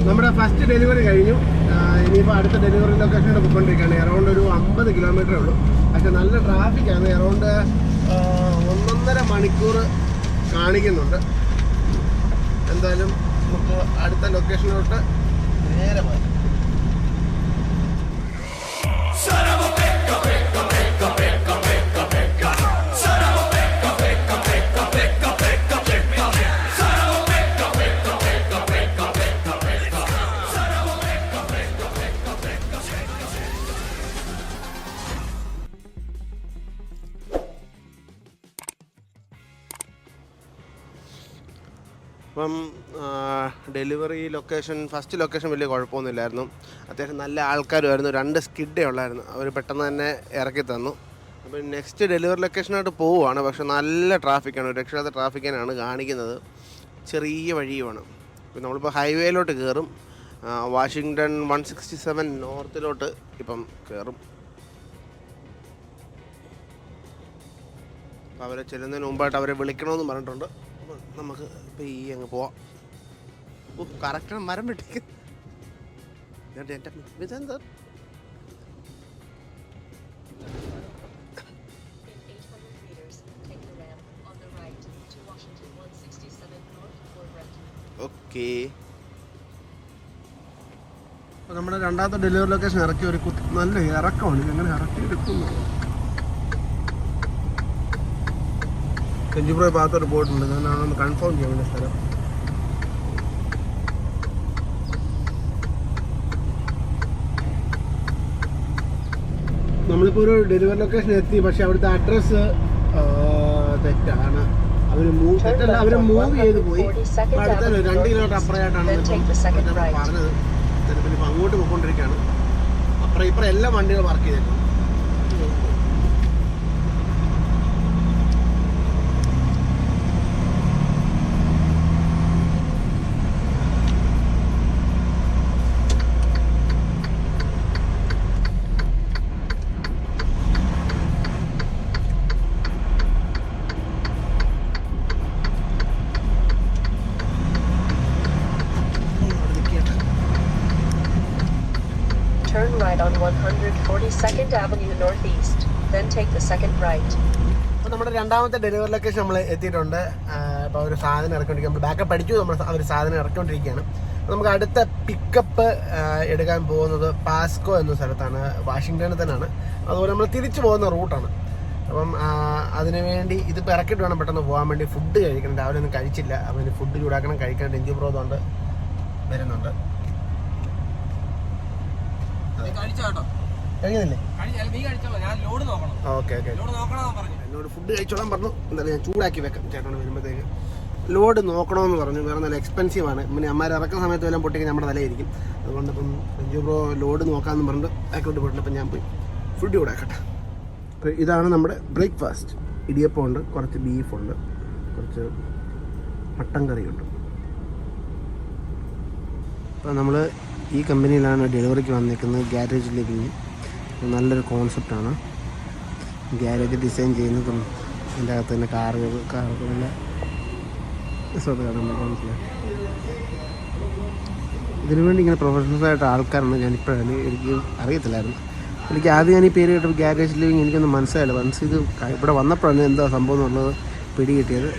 നമ്മുടെ first delivery കഴിഞ്ഞു. ഇനിയിപ്പോൾ അടുത്ത ഡെലിവറി ലൊക്കേഷനിൽ പോയിക്കൊണ്ടിരിക്കുകയാണ്. അറൗണ്ട് ഒരു 50 കിലോമീറ്ററേ ഉള്ളൂ. പക്ഷെ നല്ല ട്രാഫിക്കാണ്. അറൗണ്ട് 1.5 മണിക്കൂർ കാണിക്കുന്നുണ്ട്. എന്തായാലും നമുക്ക് അടുത്ത ലൊക്കേഷനിലോട്ട് നേരെ പോകാം. അപ്പം ഡെലിവറി ലൊക്കേഷൻ, ഫസ്റ്റ് ലൊക്കേഷൻ വലിയ കുഴപ്പമൊന്നുമില്ലായിരുന്നു. അത്യാവശ്യം നല്ല ആൾക്കാരുമായിരുന്നു. 2 സ്കിഡേ ഉള്ളായിരുന്നു. അവർ പെട്ടെന്ന് തന്നെ ഇറക്കി തന്നു. അപ്പം നെക്സ്റ്റ് ഡെലിവറി ലൊക്കേഷനായിട്ട് പോവുകയാണ്. പക്ഷെ നല്ല ട്രാഫിക്കാണ്, രക്ഷാത്ത ട്രാഫിക്കാനാണ് കാണിക്കുന്നത്. ചെറിയ വഴിയുമാണ്. ഇപ്പം നമ്മളിപ്പോൾ ഹൈവേയിലോട്ട് കയറും. വാഷിങ്ടൺ 167 നോർത്തിലോട്ട് ഇപ്പം കയറും. അപ്പോൾ അവരെ ചെല്ലുന്നതിന് മുമ്പായിട്ട് അവരെ വിളിക്കണമെന്ന് പറഞ്ഞിട്ടുണ്ട്. നമുക്ക് ഇപ്പോൾ ഈ അങ്ങ് പോവാം. കറക്റ്റാണ്, മരം വെട്ടിക്ക്. ഇതെന്താ ഓക്കെ. അപ്പോൾ നമ്മുടെ രണ്ടാമത്തെ ഡെലിവറി ലൊക്കേഷൻ ഇറക്കി ഒരു നല്ല ഇറക്കമാണ്. ഇതെങ്ങനെ ഇറക്കി എടുക്കുന്നു. കെഞ്ചിപ്പുറ ഭാഗത്തോട്ട് പോയിട്ടുണ്ട്. ഞാനൊന്ന് കൺഫേം ചെയ്യാൻ വേണ്ടി സ്ഥലം. നമ്മളിപ്പോൾ ഒരു ഡെലിവറി ലൊക്കേഷൻ എത്തി. പക്ഷെ അവിടുത്തെ അഡ്രസ്സ് തെറ്റാണ്. അവർ മൂവ് ചെയ്ത് പോയി. അടുത്ത 2 കിലോമീറ്റർ അപ്പുറമായിട്ടാണ് പറഞ്ഞത്. പിന്നെ ഇപ്പം അങ്ങോട്ട് പോയിക്കൊണ്ടിരിക്കുകയാണ്. അപ്പുറം ഇപ്പുറം എല്ലാ വണ്ടികളും വർക്ക് ചെയ്തിട്ടുണ്ട്. Turn right on 142nd Avenue Northeast, then take the second right. അപ്പോൾ നമ്മുടെ രണ്ടാമത്തെ ഡെലിവറി ലൊക്കേഷൻ നമ്മൾ എത്തിയിട്ടുണ്ട്. അപ്പോൾ ഒരു സാധനം ഇറക്കിക്കൊണ്ടിരിക്കുക. നമ്മൾ ബാക്കപ്പ് അടിച്ചു. നമ്മൾ ഒരു സാധനം ഇറക്കിക്കൊണ്ടിരിക്കുകയാണ്. നമുക്ക് അടുത്ത പിക്കപ്പ് എടുക്കാൻ പോകുന്നത് പാസ്കോ എന്ന സ്ഥലത്താണ്, വാഷിങ്ടണിൽ തന്നെയാണ്. അതുപോലെ നമ്മൾ തിരിച്ചു പോകുന്ന റൂട്ടാണ്. അപ്പം അതിനു വേണ്ടി ഇതിപ്പോൾ ഇറക്കിയിട്ട് വേണം പെട്ടെന്ന് പോകാൻ വേണ്ടി. ഫുഡ് കഴിക്കണം. രാവിലെ ഒന്നും കഴിച്ചില്ല. അപ്പം ഫുഡ് ചൂടാക്കണം, കഴിക്കാൻ. ഡെഞ്ചി ബ്രോതുകൊണ്ട് വരുന്നുണ്ട്. കഴിക്കുന്നില്ലേ? Okay okay. എന്നോട് ഫുഡ് കഴിച്ചോളാൻ പറഞ്ഞു. എന്തായാലും ഞാൻ ചൂടാക്കി വെക്കാം ചേട്ടനോട് വരുമ്പോഴത്തേക്ക്. ലോഡ് നോക്കണമെന്ന് പറഞ്ഞു. വേറെ നല്ല എക്സ്പെൻസീവ് ആണ്. പിന്നെ അമ്മമാർ ഇറക്കുന്ന സമയത്ത് എല്ലാം പൊട്ടിക്കാൻ നമ്മുടെ തലയായിരിക്കും. അതുകൊണ്ട് ഇപ്പം ഡെഞ്ചി ബ്രോ ലോഡ് നോക്കാമെന്ന് പറഞ്ഞിട്ട് ബാക്കോട്ട് പോയിട്ടുണ്ട്. അപ്പം ഞാൻ പോയി ഫുഡ് ചൂടാക്കട്ടെ. അപ്പോൾ ഇതാണ് നമ്മുടെ ബ്രേക്ക്ഫാസ്റ്റ്. ഇടിയപ്പം ഉണ്ട്, കുറച്ച് ബീഫുണ്ട്, കുറച്ച് മട്ടൻ കറിയുണ്ട്. അപ്പോൾ നമ്മൾ ഈ കമ്പനിയിലാണ് ഡെലിവറിക്ക് വന്നിരിക്കുന്നത്. ഗ്യാരേജ് ലിവിങ് നല്ലൊരു കോൺസെപ്റ്റാണ്. ഗ്യാരേജ് ഡിസൈൻ ചെയ്യുന്നതും അതിൻ്റെ അകത്ത് തന്നെ കാറുകളുടെ മനസ്സിലായി. ഇതിനു വേണ്ടി ഇങ്ങനെ പ്രൊഫഷണൽസായിട്ട് ആൾക്കാരാണ്. ഞാനിപ്പോഴാണ്, എനിക്ക് അറിയത്തില്ലായിരുന്നു. എനിക്ക് ആദ്യം ഞാൻ ഈ പേര് കേട്ടപ്പോൾ ഗ്യാരേജ് ലിവിങ് എനിക്കൊന്നും മനസ്സിലായില്ല. വൺസ് ഇത് ഇവിടെ വന്നപ്പോഴാണ് എന്താ സംഭവം എന്നുള്ളത് പിടി കിട്ടിയത്.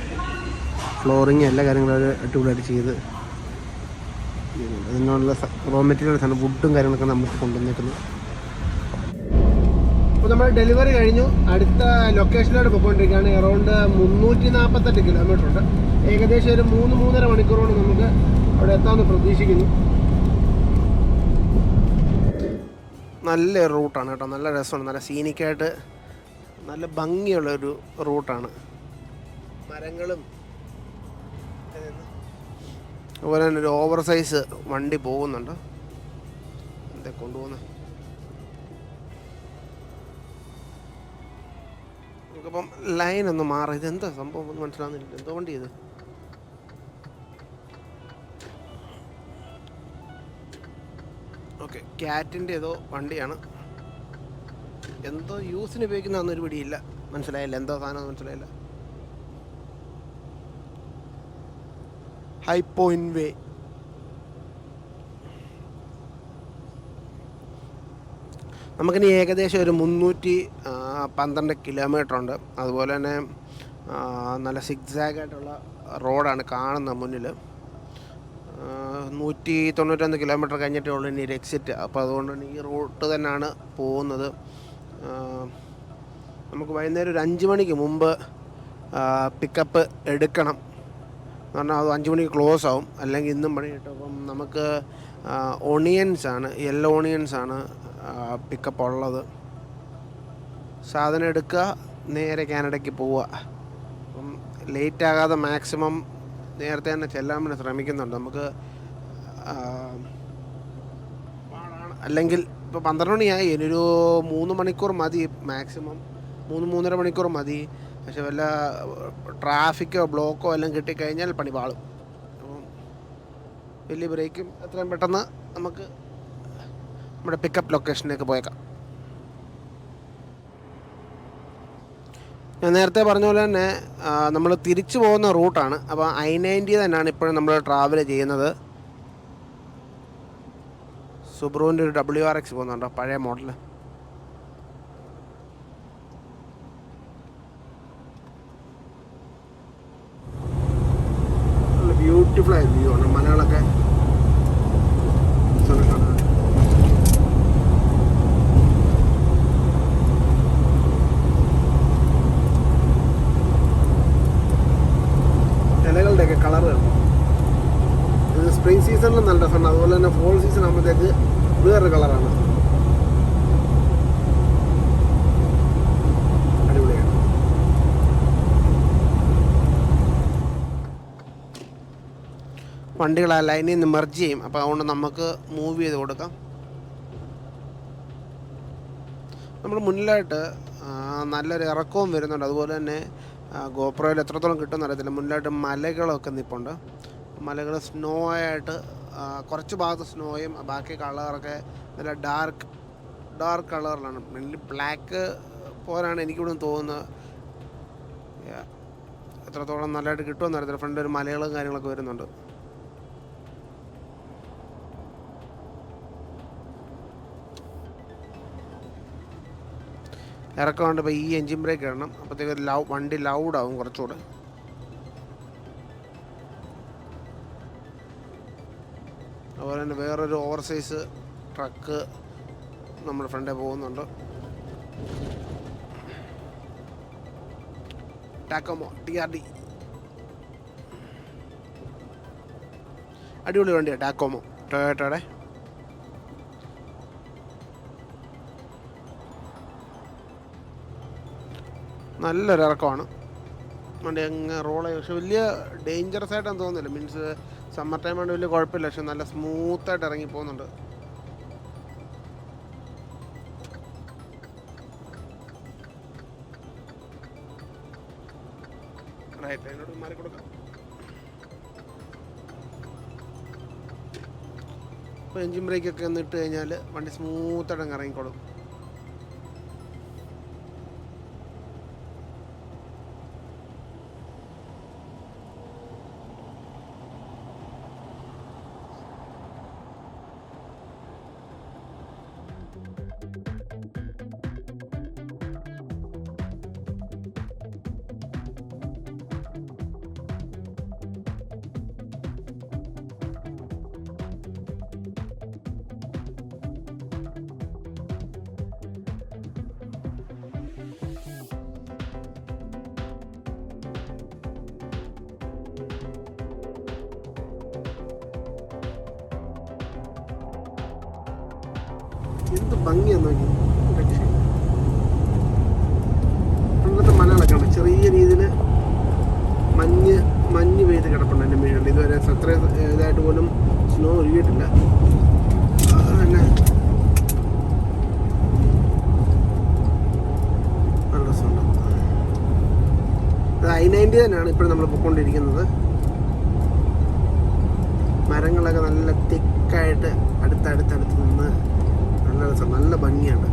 ഫ്ലോറിങ് എല്ലാ കാര്യങ്ങളും അവർ അടിപൊളിയായിട്ട് ചെയ്ത് അതിനുള്ള റോ മെറ്റീരിയൽസാണ്, വുഡും കാര്യങ്ങളൊക്കെ നമുക്ക് കൊണ്ടുവന്നേക്കുന്നത്. അപ്പോൾ നമ്മൾ ഡെലിവറി കഴിഞ്ഞു. അടുത്ത ലൊക്കേഷനിലോട്ട് പോയിക്കൊണ്ടിരിക്കുകയാണ്. അറൗണ്ട് 348 കിലോമീറ്റർ ഉണ്ട്. ഏകദേശം ഒരു 3-3.5 മണിക്കൂറോട് നമുക്ക് അവിടെ എത്താമെന്ന് പ്രതീക്ഷിക്കുന്നു. നല്ല റൂട്ടാണ് കേട്ടോ. നല്ല രസമാണ്. നല്ല സീനിക്കായിട്ട് നല്ല ഭംഗിയുള്ളൊരു റൂട്ടാണ്. മരങ്ങളും അതുപോലെ തന്നെ ഒരു ഓവർ സൈസ് വണ്ടി പോകുന്നുണ്ട്. എന്താ കൊണ്ടുപോകുന്നത്? നമുക്കിപ്പം ലൈനൊന്ന് മാറി. ഇതെന്താ സംഭവം ഒന്നും മനസ്സിലാകുന്നില്ല. എന്തോ വണ്ടി ഇത്? ഓക്കെ, ക്യാറ്റിൻ്റെ ഏതോ വണ്ടിയാണ്. എന്തോ യൂസിന് ഉപയോഗിക്കുന്നതൊന്നും പിടിയില്ല. മനസ്സിലായില്ല എന്തോ സാധനം മനസ്സിലായില്ല. ഹൈ പോയിന്റ് വേ. നമുക്കിനി ഏകദേശം ഒരു 312 കിലോമീറ്റർ ഉണ്ട്. അതുപോലെ തന്നെ നല്ല സിഗ്സാഗായിട്ടുള്ള റോഡാണ് കാണുന്നത് മുന്നിൽ. 191 കിലോമീറ്റർ കഴിഞ്ഞിട്ടേ ഉള്ളൂ ഇനി ഒരു എക്സിറ്റ്. അപ്പോൾ അതുകൊണ്ട് തന്നെ ഈ റൂട്ട് തന്നെയാണ് പോകുന്നത്. നമുക്ക് വൈകുന്നേരം ഒരു 5 മണിക്ക് മുമ്പ് പിക്കപ്പ് എടുക്കണം എന്ന് പറഞ്ഞാൽ അത് 5 മണിക്ക് ക്ലോസ് ആവും, അല്ലെങ്കിൽ ഇന്നും പണി കിട്ടും. അപ്പം നമുക്ക് ഓണിയൻസാണ്, യെല്ലോ ഓണിയൻസാണ് പിക്കപ്പ് ഉള്ളത്. സാധനം എടുക്കുക, നേരെ കാനഡയ്ക്ക് പോവുക. അപ്പം ലേറ്റ് ആകാതെ മാക്സിമം നേരത്തെ തന്നെ ചെല്ലാൻ വേണ്ടി ശ്രമിക്കുന്നുണ്ട്. നമുക്ക് പാടാണ്, അല്ലെങ്കിൽ ഇപ്പോൾ 12 മണിയായി, ഇനിയൊരു 3 മണിക്കൂർ മതി മാക്സിമം, 3-3.5 മണിക്കൂർ മതി. പക്ഷെ വല്ല ട്രാഫിക്കോ ബ്ലോക്കോ എല്ലാം കിട്ടിക്കഴിഞ്ഞാൽ പണി പാളും. അപ്പം വലിയ ബ്രേക്കും എത്രയും പെട്ടെന്ന് നമുക്ക് നമ്മുടെ പിക്കപ്പ് ലൊക്കേഷനിലേക്ക് പോയേക്കാം. ഞാൻ നേരത്തെ പറഞ്ഞ പോലെ തന്നെ നമ്മൾ തിരിച്ചു പോകുന്ന റൂട്ടാണ്. അപ്പോൾ I-90 തന്നെയാണ് ഇപ്പോഴും നമ്മൾ ട്രാവൽ ചെയ്യുന്നത്. സുബ്രുവിൻ്റെ ഒരു WRX പോകുന്നുണ്ടോ, പഴയ മോഡൽ. നല്ല ബ്യൂട്ടിഫുൾ ആയ വ്യൂ ആണ്, മലകളൊക്കെ കാണാൻ. ഇലകളുടെയൊക്കെ കളർ കാണും. ഇത് സ്പ്രിംഗ് സീസണിലും നല്ല രസമാണ്. അതുപോലെ തന്നെ ഫോൾ സീസൺ ആകുമ്പോഴത്തേക്ക് വേറൊരു കളറാണ്. അടിപൊളിയാണ്. വണ്ടികൾ ആ ലൈനിൽ നിന്ന് മെർജ് ചെയ്യും. അപ്പോൾ അതുകൊണ്ട് നമുക്ക് മൂവ് ചെയ്ത് കൊടുക്കാം. നമ്മുടെ മുന്നിലായിട്ട് നല്ലൊരു ഇറക്കവും വരുന്നുണ്ട്. അതുപോലെ തന്നെ ഗോപ്രോയിൽ എത്രത്തോളം കിട്ടുമെന്ന് അറിയത്തില്ല, മുന്നിലായിട്ട് മലകളൊക്കെ നിൽപ്പുണ്ട്. മലകൾ സ്നോ ആയിട്ട് കുറച്ച് ഭാഗത്ത് സ്നോയും ബാക്കി കളറൊക്കെ നല്ല ഡാർക്ക് കളറിലാണ്. മെയിൻലി ബ്ലാക്ക് പോലാണ് എനിക്കിവിടെ തോന്നുന്നത്. എത്രത്തോളം നല്ലതായിട്ട് കിട്ടുമെന്ന് അറിയത്തില്ല. ഫ്രണ്ട് ഒരു മലകളും കാര്യങ്ങളൊക്കെ വരുന്നുണ്ട്. ഇറക്കമുണ്ട്. ഇപ്പോൾ ഈ എൻജിൻ ബ്രേക്ക് ഇടണം, അപ്പോഴത്തേക്ക് വണ്ടി ലൗഡാവും കുറച്ചുകൂടെ. അതുപോലെ തന്നെ വേറൊരു ഓവർ സൈസ് ട്രക്ക് നമ്മുടെ ഫ്രണ്ടിൽ പോകുന്നുണ്ട്. ടാക്കോമോ TRD അടിപൊളി വണ്ടിയാണ് ടാക്കോമോ ടൊയോട്ടയുടെ. നല്ലൊരു ഇറക്കമാണ്. വണ്ടി അങ്ങ് റോൾ ചെയ്യും. പക്ഷെ വലിയ ഡേഞ്ചറസ് ആയിട്ടാണ് തോന്നുന്നില്ല. മീൻസ് സമ്മർ ടൈം ആണ്, വലിയ കുഴപ്പമില്ല. പക്ഷെ നല്ല സ്മൂത്തായിട്ട് ഇറങ്ങി പോകുന്നുണ്ട്. റൈറ്റ് അതിനോട് മാറി കൊടുക്കാം. ഇപ്പോൾ എൻജിൻ ബ്രേക്കൊക്കെ ഒന്ന് ഇട്ട് കഴിഞ്ഞാൽ വണ്ടി സ്മൂത്തായിട്ട് അങ്ങ് ഇറങ്ങിക്കോളും. എന്ത് ഭംഗിയാന്ന് നോക്കി. അങ്ങനത്തെ മലകളൊക്കെ ഉണ്ട്. ചെറിയ രീതിയിൽ മഞ്ഞ് പെയ്ത് കിടപ്പുണ്ട് എൻ്റെ മേളിൽ. ഇതുവരെ അത്ര ഇതായിട്ട് പോലും സ്നോ ഒഴുകിയിട്ടില്ല. പിന്നെ നല്ല രസമുണ്ട്. I-90 തന്നെയാണ് ഇപ്പോഴും നമ്മൾ പോയിക്കൊണ്ടിരിക്കുന്നത്. മരങ്ങളൊക്കെ നല്ല തിക്കായിട്ട് അടുത്തടുത്ത് നിന്ന് നല്ല രസം, നല്ല ഭംഗിയാണ്.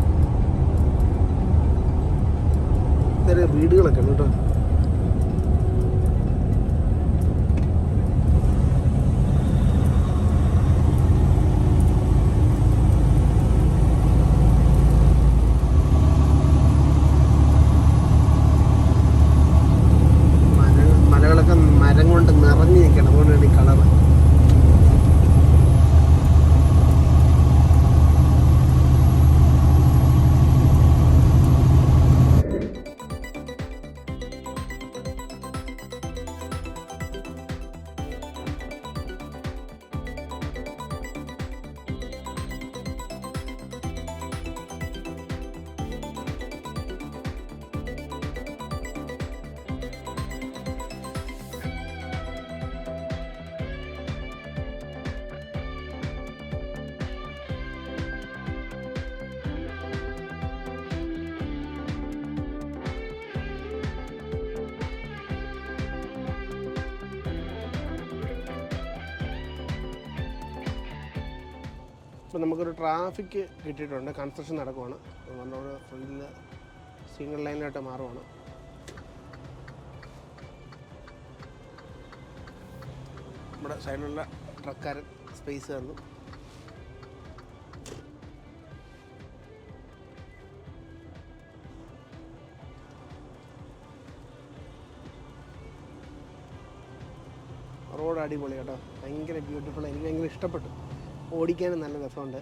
ചെറിയ വീടുകളൊക്കെ ഉണ്ട് കേട്ടോ. ഇപ്പോൾ നമുക്കൊരു ട്രാഫിക് കിട്ടിയിട്ടുണ്ട്. കൺസ്ട്രക്ഷൻ നടക്കുവാണ്. നമ്മളോട് ഫ്രണ്ടിൽ സിംഗിൾ ലൈനിലോട്ട് മാറുവാണ്. നമ്മുടെ സൈഡിലുള്ള ട്രക്കാരൻ സ്പേസ് തന്നു. റോഡ് അടിപൊളി കേട്ടോ, ഭയങ്കര ബ്യൂട്ടിഫുൾ. എനിക്ക് ഭയങ്കര ഇഷ്ടപ്പെട്ടു. ഓടിക്കാനും നല്ല രസമുണ്ട്.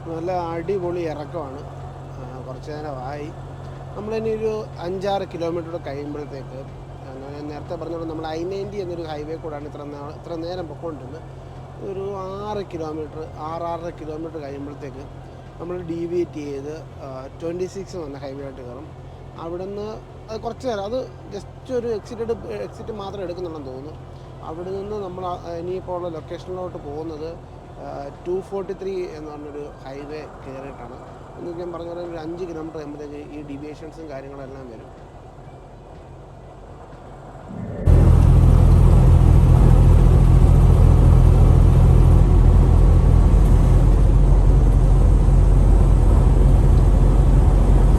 നല്ല അടിപൊളി ഇറക്കമാണ്. കുറച്ച് നേരമായി. നമ്മളിനി ഒരു 5-6 കിലോമീറ്റർ കഴിയുമ്പോഴത്തേക്ക്, ഞാൻ നേരത്തെ പറഞ്ഞോളൂ, നമ്മൾ I-90 എന്നൊരു ഹൈവേ കൂടാണ് ഇത്ര നേരം പൊക്കോണ്ടിരുന്നത്. ഒരു 6-6.5 കിലോമീറ്റർ കഴിയുമ്പോഴത്തേക്ക് നമ്മൾ ഡീവിയേറ്റ് ചെയ്ത് 26 എന്ന ഹൈവേ ആയിട്ട് കയറും. അവിടെ നിന്ന് അത് കുറച്ച് നേരം, അത് ജസ്റ്റ് ഒരു എക്സിറ്റ് മാത്രം എടുക്കുന്നുണ്ടെന്ന് തോന്നുന്നു. അവിടെ നിന്ന് നമ്മൾ ഇനിയിപ്പോൾ ഉള്ള ലൊക്കേഷനിലോട്ട് പോകുന്നത് 243 എന്ന് പറഞ്ഞൊരു ഹൈവേ കയറിയിട്ടാണ്. എന്ന് ഞാൻ പറഞ്ഞ പോലെ ഒരു 5 കിലോമീറ്റർ കഴിയുമ്പോഴത്തേക്ക് ഈ ഡീവിയേഷൻസും കാര്യങ്ങളെല്ലാം വരും.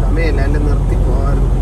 സമയമില്ല, എല്ലാം നിർത്തി പോകാറുണ്ട്.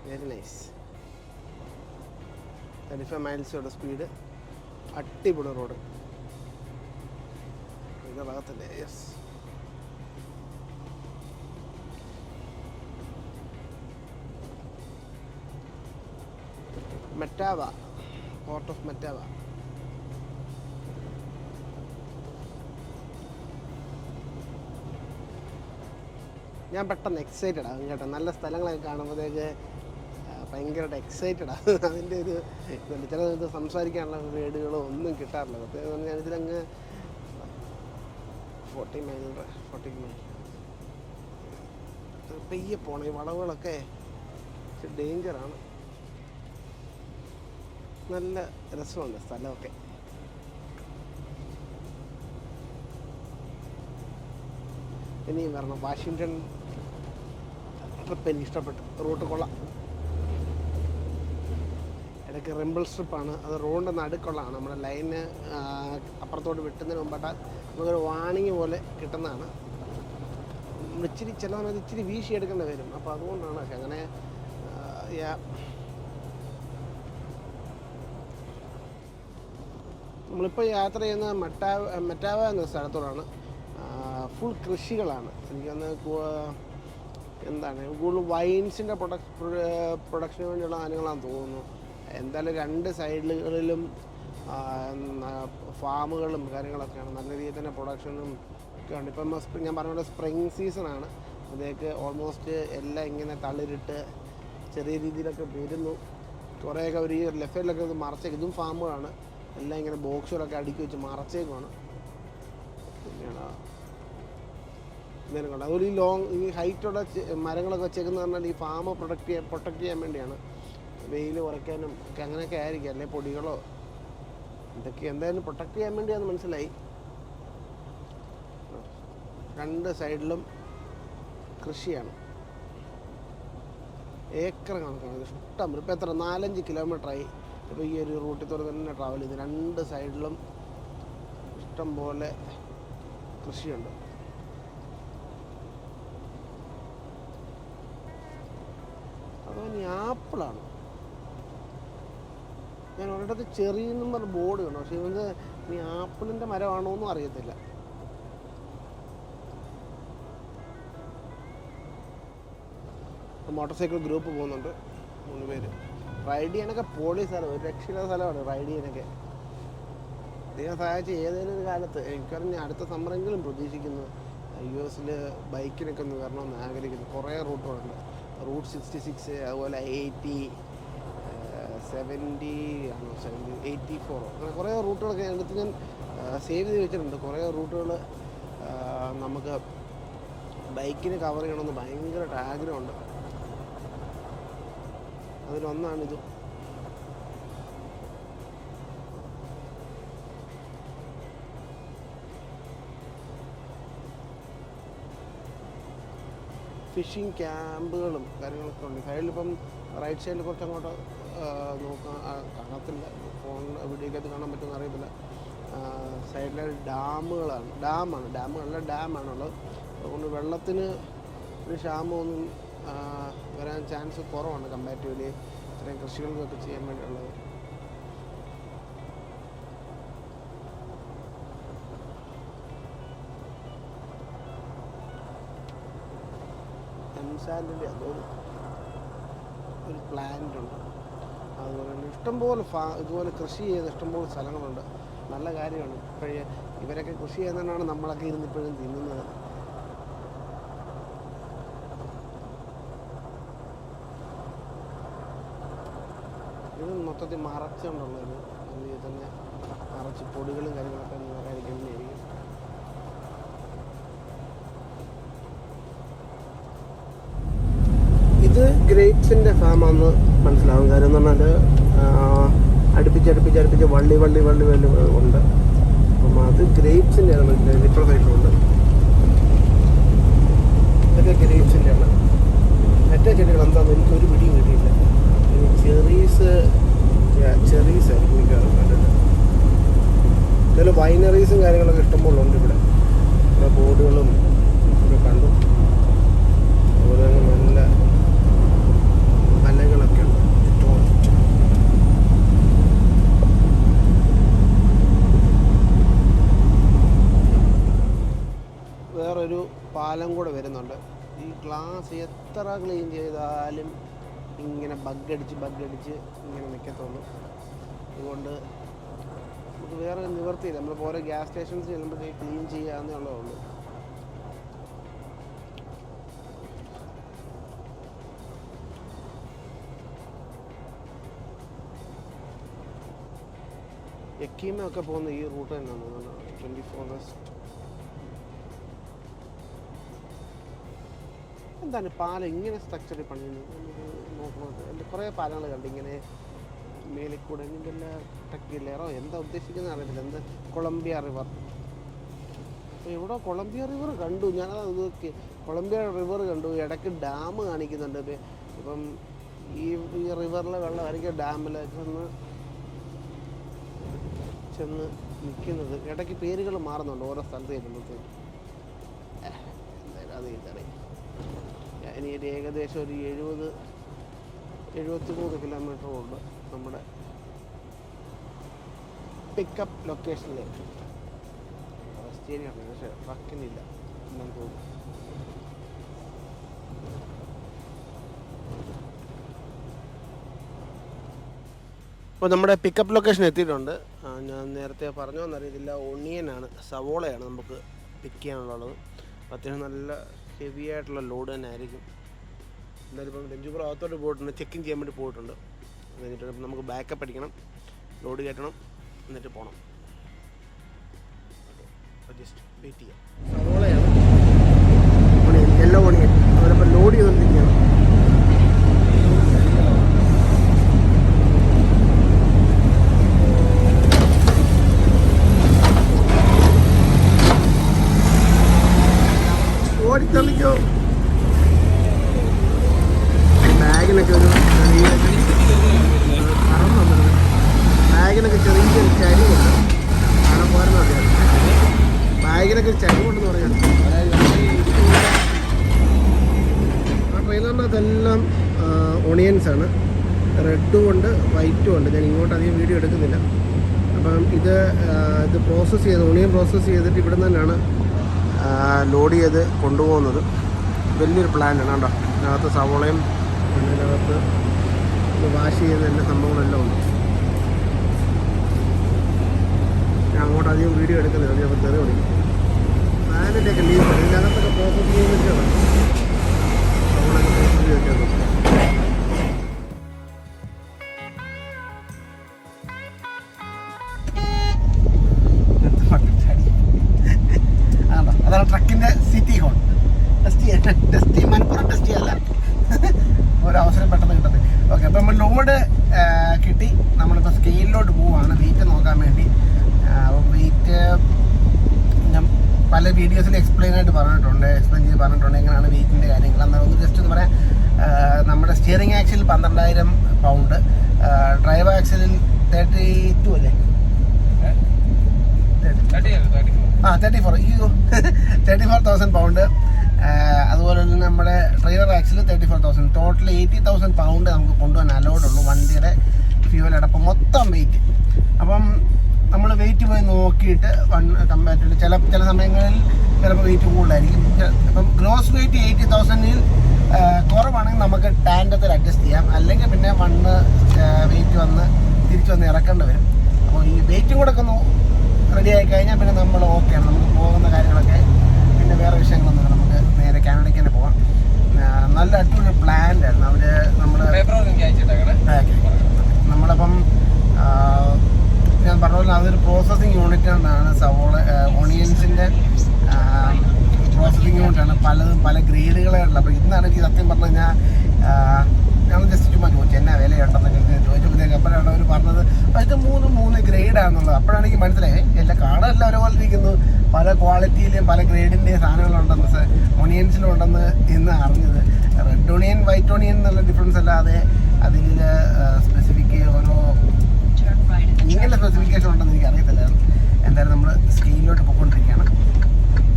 Very nice. 35 മൈൽസോടെ സ്പീഡ്. അടിപൊളി റോഡ്. ഇതിൻ്റെ ഭാഗത്തല്ലേ? Yes. Mettawa, port of Mettawa. ഞാൻ പെട്ടെന്ന് എക്സൈറ്റഡ് ആകും കേട്ടോ. നല്ല സ്ഥലങ്ങളൊക്കെ കാണുമ്പോഴത്തേക്ക് ഭയങ്കരമായിട്ട് എക്സൈറ്റഡ് ആകും. അതിൻ്റെ ഒരു ചില ഇത് സംസാരിക്കാനുള്ള വേർഡുകളോ ഒന്നും കിട്ടാറില്ല. പ്രത്യേകം ഞാനിതിലങ്ങ് 40 മൈൽ പെയ്യെ പോണം. ഈ വളവുകളൊക്കെ ഡേഞ്ചറാണ്. നല്ല രസമുണ്ട് സ്ഥലമൊക്കെ. ഇനിയും വരണം. വാഷിങ്ടൺ ട്രിപ്പ് എനിക്ക് ഇഷ്ടപ്പെട്ടു. റൂട്ട് കൊള്ളാം. ഇടയ്ക്ക് റിമ്പിൾ സ്ട്രിപ്പാണ്. അത് റോഡിൻ്റെ നടുക്കുള്ളതാണ്. നമ്മുടെ ലൈന് അപ്പുറത്തോട്ട് വിട്ടുന്നതിന് മുമ്പായിട്ട് നമുക്കൊരു വാണിംഗ് പോലെ കിട്ടുന്നതാണ്. ഇച്ചിരി ചില സമയത്ത് ഇച്ചിരി വീശി എടുക്കേണ്ടി വരും. അപ്പോൾ അതുകൊണ്ടാണ് അങ്ങനെ. നമ്മളിപ്പോൾ യാത്ര ചെയ്യുന്നത് മെറ്റാവ എന്ന സ്ഥലത്തോടാണ്. ഫുൾ കൃഷികളാണ്. എനിക്കൊന്ന് എന്താണ് കൂടുതൽ വൈൻസിൻ്റെ പ്രൊഡക്ഷന് വേണ്ടിയുള്ള സാധനങ്ങളാണെന്ന് തോന്നുന്നു. എന്തായാലും 2 സൈഡുകളിലും ഫാമുകളും കാര്യങ്ങളൊക്കെയാണ്. നല്ല രീതിയിൽ തന്നെ പ്രൊഡക്ഷനും ഒക്കെ ഉണ്ട്. ഇപ്പം ഞാൻ പറഞ്ഞ പോലെ സ്പ്രിങ് സീസണാണ്. അതേക്ക് ഓൾമോസ്റ്റ് എല്ലാം ഇങ്ങനെ തളിരിട്ട് ചെറിയ രീതിയിലൊക്കെ വരുന്നു. കുറേയൊക്കെ ഒരു ലെഫ്റ്റ് സൈഡിലൊക്കെ ഇത് മറച്ചേക്കും. ഇതും ഫാമുകളാണ്. എല്ലാം ഇങ്ങനെ ബോക്സുകളൊക്കെ അടുക്കി വെച്ച് മറച്ചേക്കുവാണ്. പിന്നെയാണ് ഇങ്ങനെ അതുപോലെ ഈ ഹൈറ്റുള്ള മരങ്ങളൊക്കെ വെച്ചേക്കെന്ന് പറഞ്ഞാൽ ഈ ഫാം പ്രൊട്ടക്റ്റ് ചെയ്യാൻ വേണ്ടിയാണ്. വെയിൽ കുറയ്ക്കാനും ഒക്കെ അങ്ങനെയൊക്കെ ആയിരിക്കും. അല്ലെങ്കിൽ പൊടികളോ ഇതൊക്കെ എന്തായാലും പ്രൊട്ടക്റ്റ് ചെയ്യാൻ വേണ്ടിയാണെന്ന് മനസ്സിലായി. രണ്ട് സൈഡിലും കൃഷിയാണ്. ഏക്കർ കണക്കാണ്. ഇഷ്ടം ഇപ്പോൾ എത്ര 4-5 കിലോമീറ്ററായി ഇപ്പോൾ ഈ ഒരു റൂട്ടിൽ കൂടെ തന്നെ ട്രാവൽ ചെയ്ത്. രണ്ട് സൈഡിലും ഇഷ്ടം പോലെ കൃഷിയുണ്ട്. അതുപോലെ ആപ്പിളാണ്. ഞാൻ ഒരിടത്ത് ചെറിയ നമ്പർ ബോർഡ് കണ്ടു, പക്ഷേ ഇത് ഈ ആപ്പിളിൻ്റെ മരമാണോ എന്നും അറിയത്തില്ല. മോട്ടോർ സൈക്കിൾ ഗ്രൂപ്പ് പോകുന്നുണ്ട്, 3 പേര്. റൈഡ് ചെയ്യാനൊക്കെ പൊളി സ്ഥലം, ഒരു രക്ഷയില്ലാത്ത സ്ഥലമാണ് റൈഡ് ചെയ്യാനൊക്കെ. ദൈവം സഹായിച്ച് ഏതെങ്കിലും ഒരു കാലത്ത് എനിക്കറിഞ്ഞ അടുത്ത സമ്മറെങ്കിലും പ്രതീക്ഷിക്കുന്നു US ബൈക്കിനൊക്കെ ഒന്ന് വരണമെന്ന് ആഗ്രഹിക്കുന്നു. കുറേ റൂട്ടുകളുണ്ട്. റൂട്ട് 66, അതുപോലെ 80, 70 ആണോ 84, അങ്ങനെ കുറേ റൂട്ടുകളൊക്കെ എടുത്ത് ഞാൻ സേവ് ചെയ്ത് വെച്ചിട്ടുണ്ട്. കുറേ റൂട്ടുകൾ നമുക്ക് ബൈക്കിന് കവർ ചെയ്യണമെന്ന് ഭയങ്കരമായിട്ട് ആഗ്രഹമുണ്ട്. അതിലൊന്നാണിത്. ഫിഷിംഗ് ക്യാമ്പുകളും കാര്യങ്ങളൊക്കെ ഉണ്ട്. സൈഡിലിപ്പം റൈറ്റ് സൈഡിൽ കുറച്ച് അങ്ങോട്ട് നോക്കാൻ കാണത്തില്ല, ഫോൺ വീഡിയോക്കകത്ത് കാണാൻ പറ്റുമെന്ന് അറിയത്തില്ല. സൈഡിലെ ഡാമാണുള്ളത്. അതുകൊണ്ട് വെള്ളത്തിന് ഒരു ക്ഷാമമൊന്നും വരാൻ ചാൻസ് കുറവാണ് കമ്പാരിറ്റീവ്ലി ഇത്രയും കൃഷികൾക്കൊക്കെ ചെയ്യാൻ വേണ്ടിയുള്ളത്. എംസാൻഡിൻ്റെ അതൊരു പ്ലാന്റ് ഉണ്ട്. അതുപോലെ തന്നെ ഇഷ്ടംപോലെ ഇതുപോലെ കൃഷി ചെയ്ത് ഇഷ്ടംപോലെ സ്ഥലങ്ങളുണ്ട്. നല്ല കാര്യമാണ്. ഇപ്പോഴേ ഇവരൊക്കെ കൃഷി ചെയ്യുന്നതാണ് നമ്മളൊക്കെ ഇരുന്നിപ്പോഴും തിന്നുന്നത്. ഇത് മൊത്തത്തിൽ മറച്ചുകൊണ്ടുള്ളൊരു അതിൽ തന്നെ മറച്ച് പൊടികളും കാര്യങ്ങളൊക്കെ വരാതിരിക്കുന്നതായിരിക്കും. ഇത് ഗ്രേപ്സിൻ്റെ ഫാമാണെന്ന് മനസ്സിലാവും. കാര്യം എന്ന് പറഞ്ഞാൽ അടുപ്പിച്ച് വള്ളി ഉണ്ട്. അപ്പം അത് ഗ്രേപ്സിൻ്റെ ആണ്. ഇപ്പുറ സൈഡിലുണ്ട്, ഇതൊക്കെ ഗ്രേപ്സിൻ്റെ ആണ്. മറ്റേ ചെടികൾ എന്താണെന്ന് എനിക്കൊരു പിടിയും കിട്ടിയില്ല. ചെറീസ് ആയിരിക്കും മിക്കവാറും കണ്ടിട്ട്. ഇതിൽ വൈനറീസും കാര്യങ്ങളൊക്കെ ഇഷ്ടംപോലെ ഉണ്ട് ഇവിടെ. ബോർഡുകളും ഒക്കെ കണ്ടു. അതുപോലെ തന്നെ നല്ല മലകളൊക്കെ ഉണ്ട് ചുറ്റും. വേറൊരു പാലം കൂടെ വരുന്നുണ്ട്. ഈ ഗ്ലാസ് എത്ര ക്ലീൻ ചെയ്താലും ഇങ്ങനെ ബഗ്ഗടിച്ച് ഇങ്ങനെ നിൽക്കത്തുള്ളൂ. അതുകൊണ്ട് നമുക്ക് വേറെ നിവർത്തിയില്ല. നമ്മളിപ്പോൾ ഓരോ ഗ്യാസ് സ്റ്റേഷൻസ് ചെല്ലുമ്പോഴത്തേക്ക് ക്ലീൻ ചെയ്യാവുന്നേ ഉള്ളൂ. യക്കീമൊക്കെ പോകുന്ന ഈ റൂട്ട് തന്നെയാണ് തോന്നുന്നത്. 24 വെസ്റ്റ്. എന്താണ് പാലം ഇങ്ങനെ സ്ട്രക്ചറിൽ പണിയുന്നത് നോക്കുന്നത്? കുറേ പാലങ്ങൾ കണ്ടു ഇങ്ങനെ മേലിൽ കൂടെ. ഇതെല്ലാം ടെക്കില്ലേറോ എന്താ ഉദ്ദേശിക്കുന്നത് അറിയത്തില്ല. എന്ത് കൊളംബിയ റിവർ. അപ്പോൾ ഇവിടെ കൊളംബിയ റിവർ കണ്ടു. ഞാനത് നോക്കി, കൊളംബിയ റിവർ കണ്ടു. ഇടയ്ക്ക് ഡാം കാണിക്കുന്നുണ്ട്. ഇപ്പം ഈ റിവറിലെ വെള്ളം ആയിരിക്കും ഡാമിൽ ചെന്ന് നിൽക്കുന്നത്. ഇടയ്ക്ക് പേരുകൾ മാറുന്നുണ്ട് ഓരോ സ്ഥലത്ത് ചെല്ലുമ്പോഴത്തേക്കും. എന്തായാലും അത് ഇതറിയാം. ഇനി ഒരു ഏകദേശം ഒരു 73 കിലോമീറ്ററുണ്ട് നമ്മുടെ പിക്കപ്പ് ലൊക്കേഷനിലേക്ക്. ഓസ്ട്രേലിയാണ്, പക്ഷേ ട്രക്കിനില്ല എന്നു തോന്നുന്നു. അപ്പോൾ നമ്മുടെ പിക്കപ്പ് ലൊക്കേഷൻ എത്തിയിട്ടുണ്ട്. ഞാൻ നേരത്തെ പറഞ്ഞോന്നറിയത്തില്ല, ഒണിയനാണ്, സവോളയാണ് നമുക്ക് പിക്ക് ചെയ്യാനുള്ളത്. അത്യാവശ്യം നല്ല ഹെവി ആയിട്ടുള്ള ലോഡ് തന്നെ ആയിരിക്കും. എന്തായാലും ഇപ്പം രഞ്ജുപുറ അകത്തോട്ട് പോയിട്ടുണ്ട്, ചെക്കിങ് ചെയ്യാൻ വേണ്ടി പോയിട്ടുണ്ട്. കഴിഞ്ഞിട്ട് നമുക്ക് ബാക്കപ്പ് അടിക്കണം, ലോഡ് കയറ്റണം, എന്നിട്ട് പോകണം. ജസ്റ്റ് വെയിറ്റ് ചെയ്യാം. സവോളയാണ്, ഒണിയൻ, യെല്ലോ ഒണിയൻ. അവരപ്പോൾ ലോഡ് ചെയ്തുകൊണ്ടിരിക്കുകയാണ്. മൊത്തം ഓണിയൻസ് ആണ്. റെഡും ഉണ്ട് വൈറ്റും ഉണ്ട്. ഞാൻ ഇങ്ങോട്ട് അധികം വീഡിയോ എടുക്കുന്നില്ല. അപ്പം ഇത് പ്രോസസ്സ് ചെയ്ത് ഓണിയൻ പ്രോസസ്സ് ചെയ്തിട്ട് ഇവിടെ നിന്ന് തന്നെയാണ് ലോഡ് ചെയ്ത് കൊണ്ടുപോകുന്നത്. വലിയൊരു പ്ലാന്റാണ് കേട്ടോ. ഇതിനകത്ത് സവോളയും ഇതിനകത്ത് വാഷ് ചെയ്യുന്ന എല്ലാ സംഭവങ്ങളെല്ലാം ഉണ്ട്. ഞാൻ അങ്ങോട്ട് അധികം വീഡിയോ എടുക്കുന്നില്ല. ചിലപ്പോൾ തെറി വിളിക്കും. പ്ലാന്റിൻ്റെയൊക്കെ ലീവ് ഇതിനകത്തൊക്കെ പ്രോസസ്സ് ചെയ്യുന്നൊക്കെയാണ്. സവോളയൊക്കെ പ്രോസസ്സ് ചെയ്തൊക്കെ അതാണ് ട്രക്കിൻ്റെ city horn. Test Manappuram test ചെയ്യല്ല, ഒരവസരം പെട്ടെന്ന് കിട്ടുന്നത്. ഓക്കെ, അപ്പോൾ നമ്മൾ ലോഡ് കിട്ടി. നമ്മളിപ്പോൾ സ്കെയിലിലോട്ട് പോവുകയാണ് വെയിറ്റ് നോക്കാൻ വേണ്ടി. അപ്പോൾ വെയിറ്റ് ഞാൻ പല വീഡിയോസിൽ എക്സ്പ്ലെയിൻ ചെയ്ത് പറഞ്ഞിട്ടുണ്ട് എങ്ങനെയാണ് വെയിറ്റിൻ്റെ കാര്യങ്ങൾ. എന്നാൽ ഒന്ന് ജസ്റ്റ് ഒന്ന് പറയാം. നമ്മുടെ സ്റ്റിയറിംഗ് ആക്സിൽ 12,000 പൗണ്ട്, ഡ്രൈവ് ആക്സിലിൽ 32 അല്ലേ 34,000 പൗണ്ട്. അതുപോലെ തന്നെ നമ്മുടെ ട്രെയിലർ ആക്സിൽ 34,000. ടോട്ടൽ 80,000 പൗണ്ട് നമുക്ക് കൊണ്ടുപോകാൻ അലൗഡ് ഉള്ളൂ വണ്ടിയുടെ ഫ്യൂവൽ അടപ്പം മൊത്തം വെയിറ്റ്. അപ്പം നമ്മൾ വെയിറ്റ് പോയി നോക്കിയിട്ട് കമ്പാരിറ്റീവ്ലി ചില സമയങ്ങളിൽ ചിലപ്പോൾ വെയിറ്റ് കൂടുതലായിരിക്കും. ഇപ്പം ഗ്രോസ് വെയിറ്റ് 80,000-ൽ കുറവാണെങ്കിൽ നമുക്ക് ടാൻഡത്തിൽ അഡ്ജസ്റ്റ് ചെയ്യാം. അല്ലെങ്കിൽ പിന്നെ വെയിറ്റ് തിരിച്ചു വന്ന് ഇറക്കേണ്ടി വരും. അപ്പോൾ ഈ വെയിറ്റും കൂടെ ഒക്കെ റെഡി ആയി കഴിഞ്ഞാൽ പിന്നെ നമ്മൾ ഓക്കെയാണ്. നമുക്ക് പോകുന്ന കാര്യങ്ങളൊക്കെ പിന്നെ വേറെ വിഷയങ്ങളൊന്നും നമുക്ക് നേരെ കാനഡയ്ക്ക് തന്നെ പോകാം. നല്ല അടിപൊളി പ്ലാന്റ് ആയിരുന്നു. നമ്മളപ്പം ഞാൻ പറഞ്ഞ പോലെ അതൊരു പ്രോസസ്സിങ് യൂണിറ്റ് ആണ്. ഓണിയൻസിൻ്റെ പ്രോസസ്സിങ് യൂണിറ്റാണ്. പല ഗ്രേഡുകളായിട്ടുള്ള. അപ്പോൾ ഇന്നാണെങ്കിൽ സത്യം പറഞ്ഞു കഴിഞ്ഞാൽ ഞങ്ങൾ ജസ്റ്റ് ചുമ്മാ ചോദിച്ചു എന്നാ വിലയുണ്ടെന്നൊക്കെ ചോദിച്ചപ്പോഴത്തേക്ക് അപ്പോഴാണ് അവർ പറഞ്ഞത് അത് 3 ഗ്രേഡാണെന്നുള്ളത്. അപ്പോഴാണെങ്കിൽ മനസ്സിലായി എല്ലാ കാടെല്ലാം ഒരുപോലെ ഇരിക്കുന്നു. പല ക്വാളിറ്റിയിലെയും പല ഗ്രേഡിൻ്റെയും സാധനങ്ങളുണ്ടെന്ന് ഓണിയൻസിലും ഉണ്ടെന്ന് ഇന്ന് അറിഞ്ഞത്. റെഡ് ഓണിയൻ വൈറ്റ് ഓണിയൻ എന്നുള്ള ഡിഫറൻസ് അല്ലാതെ അതിൽ സ്പെസിഫിക് ഓരോ ഇങ്ങനെ സ്പെസിഫിക്കേഷൻ ഉണ്ടെന്ന് എനിക്ക് അറിയത്തില്ലായിരുന്നു. എന്തായാലും നമ്മൾ സ്കെയിലിലോട്ട് പോയിക്കൊണ്ടിരിക്കുകയാണ്.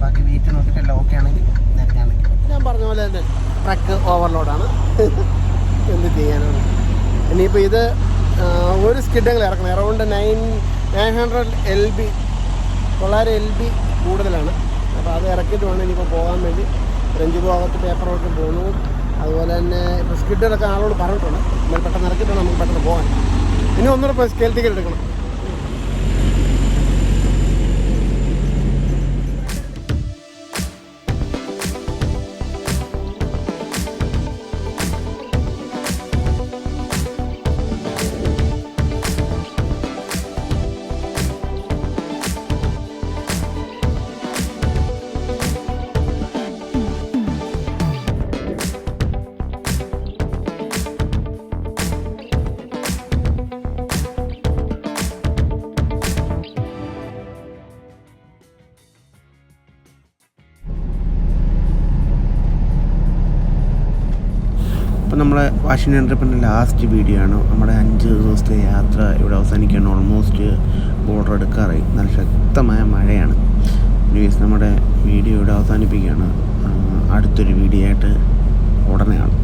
ബാക്കി വെയിറ്റ് നോക്കിയിട്ട് എല്ലാം ഓക്കെ ആണെങ്കിൽ നേരത്തെ ആണെങ്കിൽ ഞാൻ പറഞ്ഞ പോലെ തന്നെ ട്രക്ക് ഓവർലോഡാണ്. എന്ത് ചെയ്യാനാണ്. ഇനിയിപ്പോൾ ഇത് ഒരു സ്കിഡെങ്കിലും ഇറക്കണം. അറൗണ്ട് 900 LB 900 LB കൂടുതലാണ്. അപ്പോൾ അത് ഇറക്കിയിട്ട് വേണം ഇനിയിപ്പോൾ പോകാൻ വേണ്ടി. ഫ്രഞ്ച് ഭാഗത്ത് പേപ്പർ വർക്ക് പോകുന്നു. അതുപോലെ തന്നെ ഇപ്പോൾ സ്കിഡുകളൊക്കെ ആളോട് പറഞ്ഞിട്ടുണ്ട്. എന്നാൽ പെട്ടെന്ന് ഇറക്കിയിട്ട് നമുക്ക് പെട്ടെന്ന് പോകാൻ. ഇനി ഒന്നുകൂടെ ഇപ്പോൾ സ്കെയിൽ ടിക്കറ്റ് എടുക്കണം. അപ്പോൾ നമ്മളെ വാഷിംഗ്ടൺ ട്രിപ്പിൻ്റെ ലാസ്റ്റ് വീഡിയോ ആണ്. നമ്മുടെ 5 ദിവസത്തെ യാത്ര ഇവിടെ അവസാനിക്കുകയാണ്. ഓൾമോസ്റ്റ് ബോർഡർ എടുക്കാറായി. നല്ല ശക്തമായ മഴയാണ്. നമ്മുടെ വീഡിയോ ഇവിടെ അവസാനിപ്പിക്കുകയാണ്. അടുത്തൊരു വീഡിയോ ആയിട്ട് ഉടനെ കാണാം.